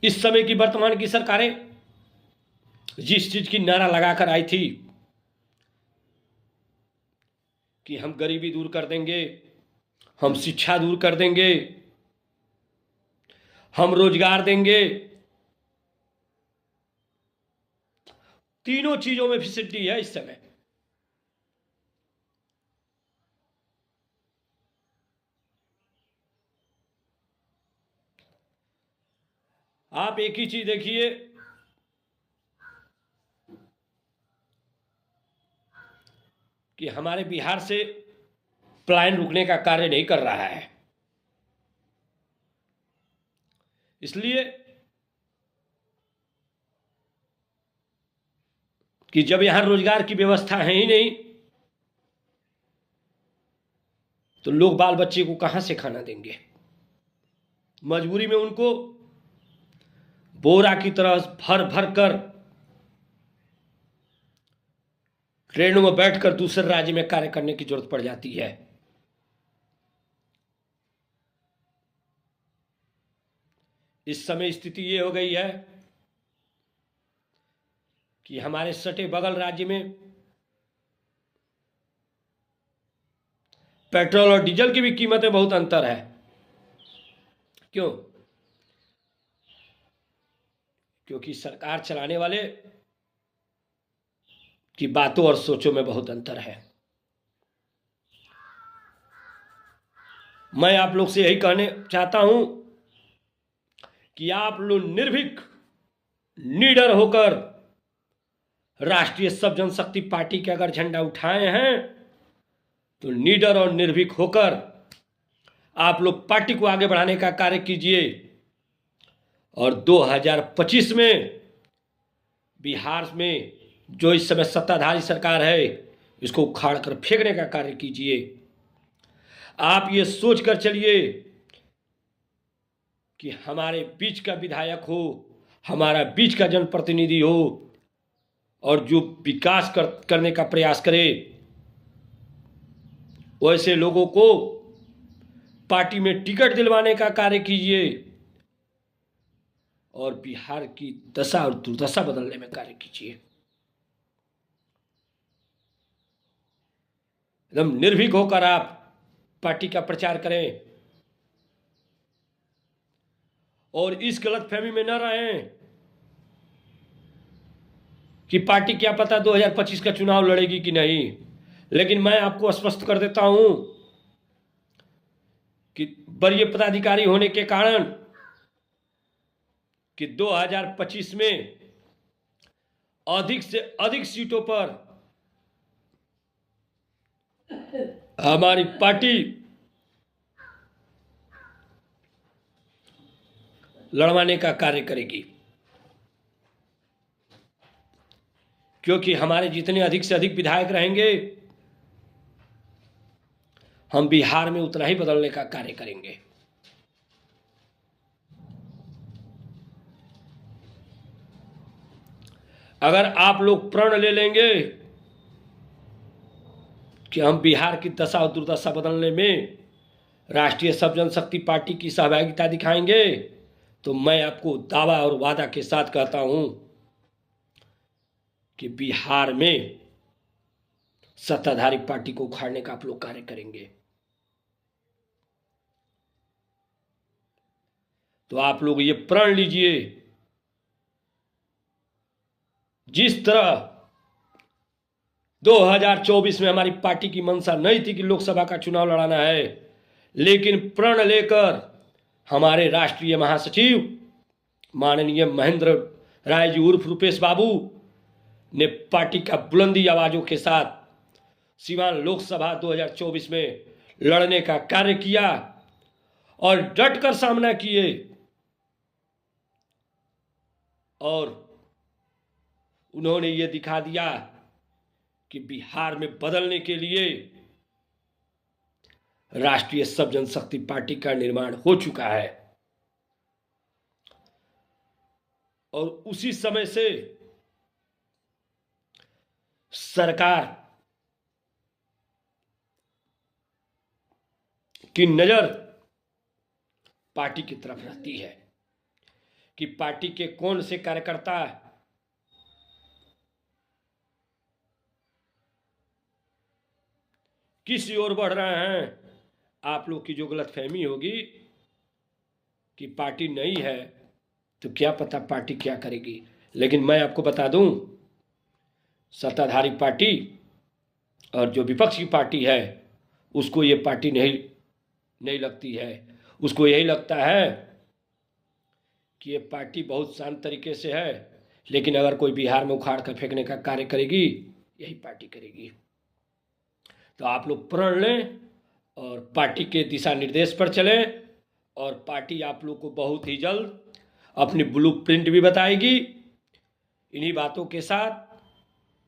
इस समय की वर्तमान की सरकारें जिस चीज की नारा लगाकर आई थी कि हम गरीबी दूर कर देंगे, हम शिक्षा दूर कर देंगे, हम रोजगार देंगे, तीनों चीजों में फैसिलिटी है इस समय। आप एक ही चीज देखिए कि हमारे बिहार से पलायन रुकने का कार्य नहीं कर रहा है। इसलिए कि जब यहां रोजगार की व्यवस्था है ही नहीं तो लोग बाल बच्चे को कहां से खाना देंगे। मजबूरी में उनको बोरा की तरह भर भर कर ट्रेनों में बैठकर दूसरे राज्य में कार्य करने की जरूरत पड़ जाती है। इस समय स्थिति ये हो गई है कि हमारे सटे बगल राज्य में पेट्रोल और डीजल की भी कीमतें बहुत अंतर है। क्यों? क्योंकि सरकार चलाने वाले की बातों और सोचों में बहुत अंतर है। मैं आप लोग से यही कहने चाहता हूं कि आप लोग निर्भीक निडर होकर राष्ट्रीय सब जनशक्ति पार्टी के अगर झंडा उठाए हैं तो निडर और निर्भीक होकर आप लोग पार्टी को आगे बढ़ाने का कार्य कीजिए और 2025 में बिहार में जो इस समय सत्ताधारी सरकार है इसको उखाड़ कर फेंकने का कार्य कीजिए। आप ये सोच कर चलिए कि हमारे बीच का विधायक हो, हमारा बीच का जनप्रतिनिधि हो और जो विकास करने का प्रयास करे वैसे लोगों को पार्टी में टिकट दिलवाने का कार्य कीजिए और बिहार की दशा और दुर्दशा बदलने में कार्य कीजिए। एकदम निर्भीक होकर आप पार्टी का प्रचार करें और इस गलतफहमी में न रहें कि पार्टी क्या पता 2025 का चुनाव लड़ेगी कि नहीं। लेकिन मैं आपको स्पष्ट कर देता हूं कि वरीय पदाधिकारी होने के कारण कि 2025 में अधिक से अधिक सीटों पर हमारी पार्टी लड़वाने का कार्य करेगी, क्योंकि हमारे जितने अधिक से अधिक विधायक रहेंगे हम बिहार में उतना ही बदलने का कार्य करेंगे। अगर आप लोग प्रण ले लेंगे कि हम बिहार की दशा और दुर्दशा बदलने में राष्ट्रीय सब जनशक्ति पार्टी की सहभागिता दिखाएंगे तो मैं आपको दावा और वादा के साथ कहता हूं कि बिहार में सत्ताधारी पार्टी को उखाड़ने का आप लोग कार्य करेंगे। तो आप लोग ये प्रण लीजिए, जिस तरह 2024 में हमारी पार्टी की मंशा नहीं थी कि लोकसभा का चुनाव लड़ाना है, लेकिन प्रण लेकर हमारे राष्ट्रीय महासचिव माननीय महेंद्र राय जी उर्फ रुपेश बाबू ने पार्टी का बुलंदी आवाजों के साथ सीवान लोकसभा 2024 में लड़ने का कार्य किया और डटकर सामना किए और उन्होंने ये दिखा दिया कि बिहार में बदलने के लिए राष्ट्रीय सब जनशक्ति पार्टी का निर्माण हो चुका है। और उसी समय से सरकार की नजर पार्टी की तरफ रहती है कि पार्टी के कौन से कार्यकर्ता किस ओर बढ़ रहे हैं। आप लोग की जो गलतफहमी होगी कि पार्टी नहीं है तो क्या पता पार्टी क्या करेगी, लेकिन मैं आपको बता दूं, सत्ताधारी पार्टी और जो विपक्ष की पार्टी है उसको ये पार्टी नहीं लगती है। उसको यही लगता है कि ये पार्टी बहुत शांत तरीके से है, लेकिन अगर कोई बिहार में उखाड़ कर फेंकने का कार्य करेगी यही पार्टी करेगी। तो आप लोग प्रण लें और पार्टी के दिशा निर्देश पर चलें, और पार्टी आप लोग को बहुत ही जल्द अपनी ब्लूप्रिंट भी बताएगी। इन्हीं बातों के साथ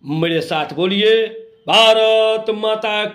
मेरे साथ बोलिए, भारत माता की।